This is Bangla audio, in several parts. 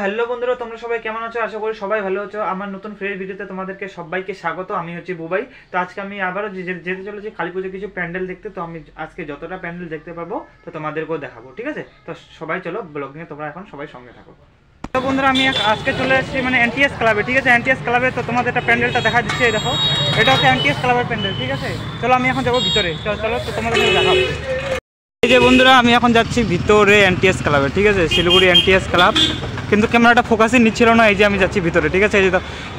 হ্যালো বন্ধুরা, তোমরা সবাই কেমন আছো? আশা করি সবাই ভালো আছো। আমার নতুন ফ্রেশ ভিডিওতে তোমাদেরকে সবাইকে স্বাগত। আমি হচ্ছি বুবাই। তো আজকে আমি আবারও যেতে চলেছি কালী পুজোর কিছু প্যান্ডেল দেখতে। তো আমি আজকে যতটা প্যান্ডেল দেখতে পারবো তো তোমাদেরকেও দেখাবো, ঠিক আছে? তো সবাই চলো ব্লগ নিয়ে তোমরা এখন সবাই সঙ্গে থাকো। তো বন্ধুরা, আমি আজকে চলে এসেছি মানে এনটিএস ক্লাবে, ঠিক আছে? এনটিএস ক্লাবে তো তোমাদের একটা প্যান্ডেলটা দেখা দিচ্ছে, এই দেখো, এটা হচ্ছে এনটিএস ক্লাবের প্যান্ডেল, ঠিক আছে? চলো আমি এখন যাবো ভিতরে, চলো তো তোমাদের দেখাবো। এই যে বন্ধুরা, আমি এখন যাচ্ছি ভিতরে এনটিএস ক্লাবে, ঠিক আছে? Siliguri NTS club. কিন্তু ক্যামেরাটা ফোকাসই নিচ্ছিল না। এই যে আমি যাচ্ছি ভিতরে, ঠিক আছে? এই যে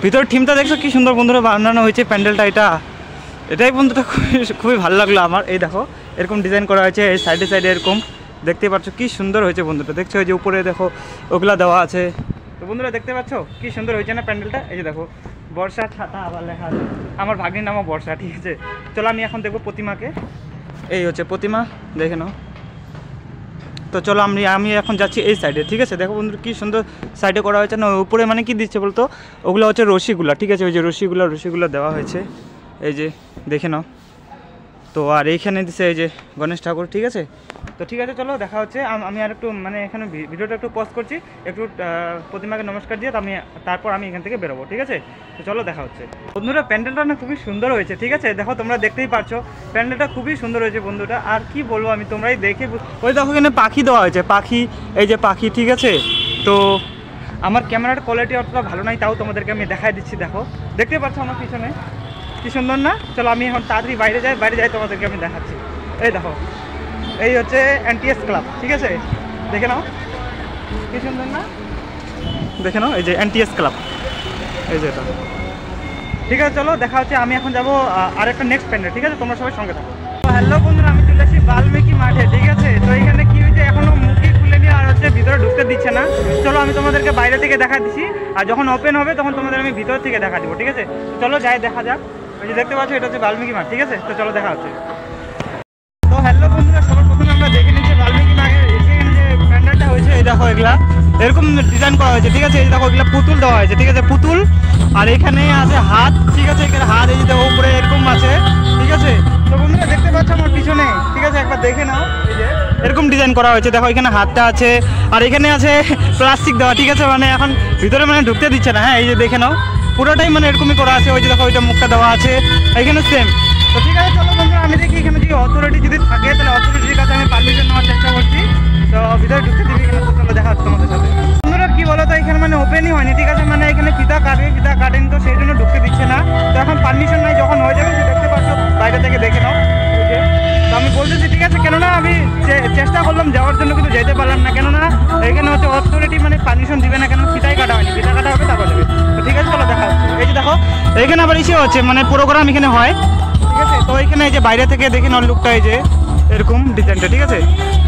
ভিতরে থিমটা দেখছো কি সুন্দর বন্ধুরা বানানো হয়েছে প্যান্ডেলটা। এটাই বন্ধুটা খুবই ভালো লাগলো আমার। এই দেখো এরকম ডিজাইন করা হয়েছে, এই সাইডে সাইডে এরকম দেখতে পাচ্ছ কি সুন্দর হয়েছে বন্ধুটা। দেখছো এই যে উপরে দেখো ওগুলা দেওয়া আছে। তো বন্ধুরা দেখতে পাচ্ছ কি সুন্দর হয়েছে না প্যান্ডেলটা? এই যে দেখো বর্ষা ছাতা আবার লেখা আছে, আমার ভাগ্নির নামও বর্ষা, ঠিক আছে? চলো আমি এখন দেখবো প্রতিমাকে। এই হচ্ছে প্রতিমা, দেখে নাও। তো চলো আমি এখন যাচ্ছি এই সাইডে, ঠিক আছে? দেখো বন্ধুরা কি সুন্দর সাইডে করা হয়েছে না। উপরে মানে কি দিচ্ছে বলতো, ওগুলো হচ্ছে রশিগুলা, ঠিক আছে? ওই যে রশিগুলো দেওয়া হয়েছে, এই যে দেখে নাও। তো আর এইখানে দিচ্ছে এই যে গণেশ ঠাকুর, ঠিক আছে? তো ঠিক আছে, চলো দেখা হচ্ছে। আমি আর একটু মানে এখানে ভিডিওটা একটু পজ করছি, একটু প্রতিমাকে নমস্কার দিয়ে তারপর আমি এখান থেকে বেরোবো, ঠিক আছে? তো চলো দেখা হচ্ছে। বন্ধুরা প্যান্ডেলটা না খুবই সুন্দর হয়েছে, ঠিক আছে? দেখো তোমরা দেখতেই পাচ্ছ প্যান্ডেলটা খুবই সুন্দর হয়েছে বন্ধুটা। আর কি বলবো আমি, তোমরাই দেখে। ওই দেখো এখানে পাখি দেওয়া হয়েছে, পাখি, এই যে পাখি, ঠিক আছে? তো আমার ক্যামেরার কোয়ালিটি অতটা ভালো নাই, তাও তোমাদেরকে আমি দেখাই দিচ্ছি। দেখো দেখতে পাচ্ছ আমার পিছনে কি সুন্দর না? চলো আমি এখন তাড়াতাড়ি বাইরে যাই তোমাদেরকে আমি দেখাচ্ছি। এই দেখো এই হচ্ছে এনটিএস ক্লাব, ঠিক আছে? দেখে নাও কি সুন্দর না, দেখে নাও এই যে এনটিএস ক্লাব, এই যে এটা, ঠিক আছে? চলো দেখা হচ্ছে। আমি এখন যাবো আরেকটা নেক্সট প্যান্ডেল, ঠিক আছে? তোমরা সবাই সঙ্গে থাকো। হ্যালো বন্ধুরা, আমি চলে এসেছি বাল্মীকি মাঠে, ঠিক আছে? তো এখানে কি হয়েছে, এখনো মুখই খুলে নিয়ে আর হচ্ছে ভিতরে ঢুকতে দিচ্ছে না। চলো আমি তোমাদেরকে বাইরে থেকে দেখা দিচ্ছি, আর যখন ওপেন হবে তখন তোমাদের আমি ভিতর থেকে দেখা দিব, ঠিক আছে? চলো যাই দেখা যাক। ওই যে দেখতে পাচ্ছ এটা হচ্ছে বাল্মীকি মাঠ, ঠিক আছে? তো চলো দেখা হচ্ছে। তো হ্যালো বন্ধুরা, সবার প্রথমে আমরা দেখে নিচ্ছি বাল্মীকি মাঠের এখানে যে প্যান্ডেলটা হয়েছে। এই দেখো এগুলা এরকম ডিজাইন করা হয়েছে, ঠিক আছে? এই দেখো এগুলা পুতুল দেওয়া হয়েছে, ঠিক আছে? পুতুল, আর এখানে আছে হাত, ঠিক আছে? এখানে হাত, এই যে দেখো উপরে এরকম আছে, ঠিক আছে? তো বন্ধুরা দেখতে পাচ্ছ আমার পিছনে, ঠিক আছে? একবার দেখে নাও, এই যে এরকম ডিজাইন করা হয়েছে। দেখো এখানে হাতটা আছে, আর এখানে আছে প্লাস্টিক দেওয়া, ঠিক আছে? মানে এখন ভিতরে মানে ঢুকতে দিচ্ছে না। হ্যাঁ এই যে দেখে নাও, পুরোটাই মানে এরকমই করা আছে। ওই যে দেখো ওইটা মুখটা দেওয়া আছে, এখানে সেম। তো ঠিক আছে, চলো বন্ধুরা আমি দেখি এখানে যদি অথরিটি যদি থাকে তাহলে অথরিটির কাছে আমি পারমিশন নেওয়ার চেষ্টা করছি। তো ভিতরে ঢুকতে দিবি কিনা, তো চলো দেখা হচ্ছে তোমাদের সাথে। বন্ধুরা কি বলো তো, এখানে মানে ওপেনই হয়নি, ঠিক আছে? মানে এখানে ফিতা কাটেন, তো সেই জন্য ঢুকতে দিচ্ছে না। তো এখন পারমিশন নাই, যখন হয়ে যাবে দেখতে পাচ্ছ বাইরে থেকে দেখে নাও। তো আমি বলতেছি, ঠিক আছে? কেননা আমি চেষ্টা করলাম যাওয়ার জন্য, কিন্তু যেতে পারলাম না। কেননা এখানে হচ্ছে অথরিটি মানে পারমিশন দিবে না, কেন ফিতাই কাটা হয়নি। ফিতা কাটা হবে তারপর যাবে। তো ঠিক আছে, চলো দেখা হচ্ছে। এই যে দেখো এখানে আবার ইসে হচ্ছে, মানে প্রোগ্রাম এখানে হয়, ঠিক আছে? তো এখানে এই যে বাইরে থেকে দেখে নাও লুকটা, এই যে এরকম ডিজাইনটা, ঠিক আছে?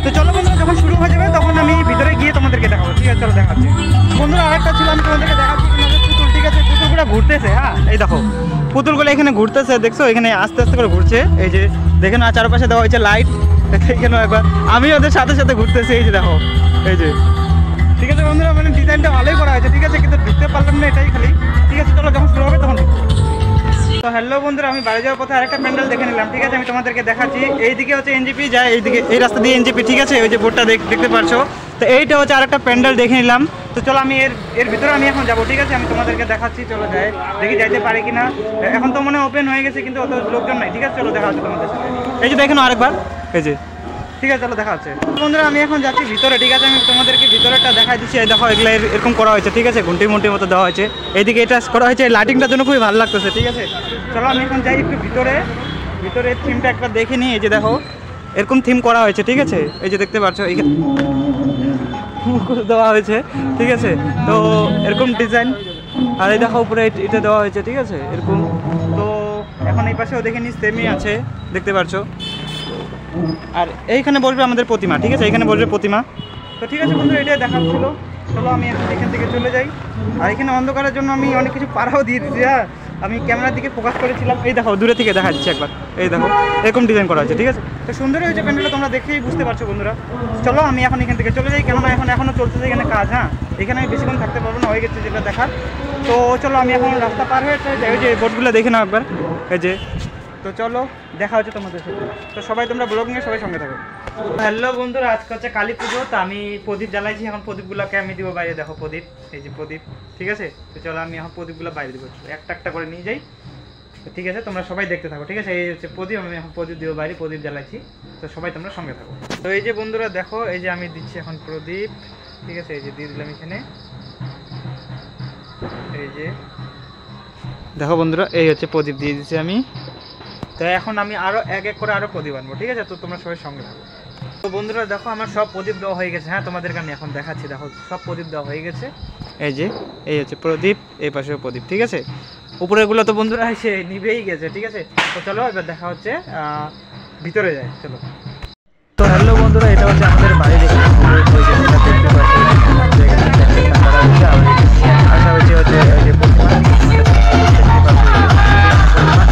তো চলো বন্ধুরা যখন শুরু হয়ে যাবে তখন আমি ভিতরে গিয়ে তোমাদেরকে দেখাবো, ঠিক আছে? চলো দেখাচ্ছি। বন্ধুরা আরেকটা ছিল, আমি তোমাদেরকে দেখাচ্ছি পুতুল, ঠিক আছে? পুতুলগুলো ঘুরতেছে, হ্যাঁ এই দেখো পুতুলগুলো এখানে ঘুরতেছে, দেখছো? এখানে আস্তে আস্তে করে ঘুরছে, এই যে দেখে না চারপাশে দেওয়া হয়েছে লাইট, এখানে একবার আমি ওদের সাথে সাথে ঘুরতেছি, এই যে দেখো, এই যে, ঠিক আছে বন্ধুরা? মানে ডিজাইনটা ভালোই করা হয়েছে, ঠিক আছে? কিন্তু ঢুকতে পারলাম না, এটাই খালি, ঠিক আছে? চলো যখন শুরু হবে তখন। তো হ্যালো বন্ধুরা, আমি বাড়ি যাওয়ার পথে আরেকটা প্যান্ডেল দেখে নিলাম, ঠিক আছে? আমি তোমাদেরকে দেখাচ্ছি। এইদিকে হচ্ছে এনজিপি যায়, এইদিকে এই রাস্তা দিয়ে এনজিপি, ঠিক আছে? ওই যে বোর্ডটা দেখতে পাচ্ছ। তো এইটা হচ্ছে আরেকটা প্যান্ডেল দেখে নিলাম। তো চলো আমি এর ভিতরে আমি এখন যাবো, ঠিক আছে? আমি তোমাদেরকে দেখাচ্ছি, চলো যাই দেখি যাইতে পারি কিনা। এখন তো মনে ওপেন হয়ে গেছে, কিন্তু অত লোকজন নাই, ঠিক আছে? চলো দেখা হচ্ছে তোমাদের সাথে। এই যে দেখেন আরেকবার, এই যে, ঠিক আছে? চলো দেখা হচ্ছে। বন্ধুরা আমি এখন যাচ্ছি ভিতরে, ঠিক আছে? আমি তোমাদেরকে ভিতরেটা দেখাই দিচ্ছি। এই দেখো এগুলো এরকম করা হয়েছে, ঠিক আছে? ঘন্টির মতো দেওয়া হয়েছে। এইদিকে এটা করা হয়েছে, লাইটিংটার জন্য খুবই ভালো লাগতেছে, ঠিক আছে? চলো আমি এখন যাই একটু ভিতরে থিমটা একবার দেখে নিই। এই যে দেখো এরকম থিম করা হয়েছে, ঠিক আছে? এই যে দেখতে পাচ্ছ এখানে মুখোশ দেওয়া হয়েছে, ঠিক আছে? তো এরকম ডিজাইন, আর এই দেখো উপরে এটা দেওয়া হয়েছে, ঠিক আছে? এরকম। তো এখন এই পাশেও দেখে নিই সেমই আছে, দেখতে পাচ্ছ। আর এইখানে বসবে আমাদের প্রতিমা, ঠিক আছে? এখানে বসবে প্রতিমা। তো ঠিক আছে বন্ধুরা, এটাই দেখাচ্ছিল। চলো আমি এখন এখান থেকে চলে যাই। আর এখানে অন্ধকারের জন্য আমি অনেক কিছু পাড়াও দিয়ে দিচ্ছি, হ্যাঁ আমি ক্যামেরার দিকে ফোকাস করেছিলাম। এই দেখো দূরে থেকে দেখা যাচ্ছে একবার, এই দেখো এরকম ডিজাইন করা হয়েছে, ঠিক আছে? তো সুন্দর হয়েছে প্যান্ডেলটা, তোমরা দেখেই বুঝতে পারছো বন্ধুরা। চলো আমি এখন এখান থেকে চলে যাই, কেননা এখনও চলতেছে এখানে কাজ। হ্যাঁ এখানে আমি বেশিক্ষণ থাকতে পারবো না, হয়ে গেছে যেটা দেখার। তো চলো আমি এখন রাস্তা পার হয়ে যাই, ওই যে বোর্ডগুলো দেখে নাও একবার, এই যে। তো চলো দেখা হচ্ছে তোমাদের সাথে। তো সবাই তোমরা ব্লগিংয়ে সবাই সঙ্গে থাকো। হ্যালো বন্ধুরা, আজকে হচ্ছে কালী পুজো। তো আমি প্রদীপ জ্বালাইছি, এখন প্রদীপগুলোকে আমি দিব বাইরে। দেখো প্রদীপ, এই যে প্রদীপ, ঠিক আছে। তো চলো আমি এখন প্রদীপগুলো বাইরে দিব, একটা একটা করে নিয়ে যাই। তো ঠিক আছে, তোমরা সবাই দেখতে থাকো, ঠিক আছে। এই হচ্ছে প্রদীপ, আমি এখন প্রদীপ দিব বাইরে, প্রদীপ জ্বালাইছি। তো সবাই তোমরা সঙ্গে থাকো। তো এই যে বন্ধুরা দেখো, এই যে আমি দিচ্ছি এখন প্রদীপ, ঠিক আছে। এই যে দিয়ে দিলাম এখানে, এই যে দেখো বন্ধুরা, এই হচ্ছে প্রদীপ দিয়ে দিচ্ছি আমি। তো এখন আমি আরও এক এক করে আরও প্রদীপ আনবো, ঠিক আছে। তো তোমরা সবাই সঙ্গে থাকো। তো বন্ধুরা দেখো, আমার সব প্রদীপ দেওয়া হয়ে গেছে। হ্যাঁ, তোমাদেরকে আমি এখন দেখাচ্ছি। দেখো সব প্রদীপ দেওয়া হয়ে গেছে। এই যে এই হচ্ছে প্রদীপ, এই পাশেও প্রদীপ, ঠিক আছে। উপরেগুলো তো বন্ধুরা এসে নিভেই গেছে, ঠিক আছে। তো চলো এবার দেখা হচ্ছে, ভিতরে যায়, চলো। তো হ্যালো বন্ধুরা, এটা হচ্ছে আমাদের বাড়ি। দেখতে আশা হচ্ছে হচ্ছে এই যে প্রতিমা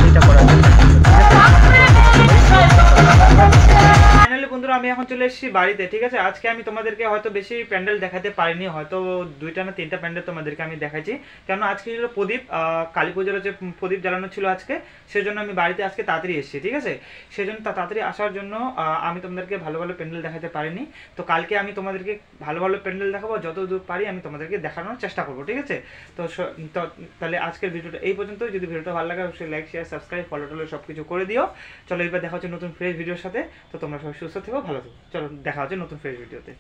এটা করা যায়। ফাইনালি বন্ধুরা, আমি এখন চলে এসেছি বাড়িতে, ঠিক আছে। আজকে আমি তোমাদেরকে হয়তো বেশি প্যান্ডেল দেখাতে পারিনি, হয়তো 2টা না 3টা প্যান্ডেল তোমাদেরকে আমি দেখাইছি। কেন আজকে ছিল প্রদীপ, কালী পুজোর হচ্ছে প্রদীপ জ্বালানো ছিল আজকে, সেজন্য আমি বাড়িতে আজকে তাড়াতাড়ি এসেছি, ঠিক আছে। সেজন্য তাড়াতাড়ি আসার জন্য আমি তোমাদেরকে ভালো ভালো প্যান্ডেল দেখাতে পারিনি। তো কালকে আমি তোমাদেরকে ভালো ভালো প্যান্ডেল দেখাবো, যতদূর পারি আমি তোমাদেরকে দেখানোর চেষ্টা করবো, ঠিক আছে। তো তাহলে আজকের ভিডিওটা এই পর্যন্ত। যদি ভিডিওটা ভালো লাগে অবশ্যই লাইক, শেয়ার, সাবস্ক্রাইব, ফলো টলো সব কিছু করে দিও। চলো এবার দেখা হচ্ছে নতুন ফ্রেশ ভিডিওর সাথে। তো তোমরা সবাই সুস্থ থেকো, ভালো থেকো। চলো দেখা হচ্ছে নতুন ফ্রেশ ভিডিওতে।